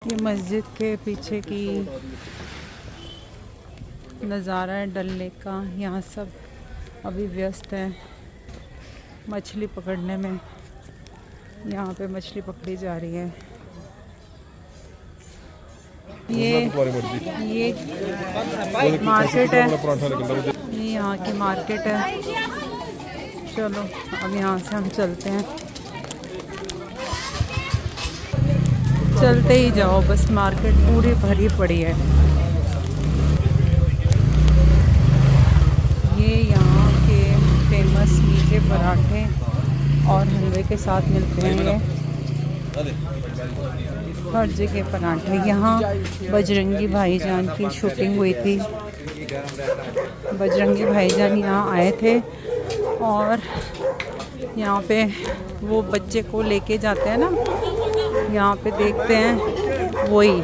ये मस्जिद के पीछे की नज़ारा है डल लेक का। यहाँ सब अभी व्यस्त हैं मछली पकड़ने में। यहाँ पे मछली पकड़ी जा रही है। ये मार्केट है, ये यहाँ की मार्केट है। चलो अब यहाँ से हम चलते हैं। चलते ही जाओ बस, मार्केट पूरी भरी पड़ी है। ये यहाँ के फेमस मीठे पराठे और हलवे के साथ मिलते हैं। ये हर जगह पराठे। यहाँ बजरंगी भाईजान की शूटिंग हुई थी। बजरंगी भाईजान यहाँ आए थे और यहाँ पे वो बच्चे को लेके जाते हैं ना, यहाँ पे देखते हैं वही।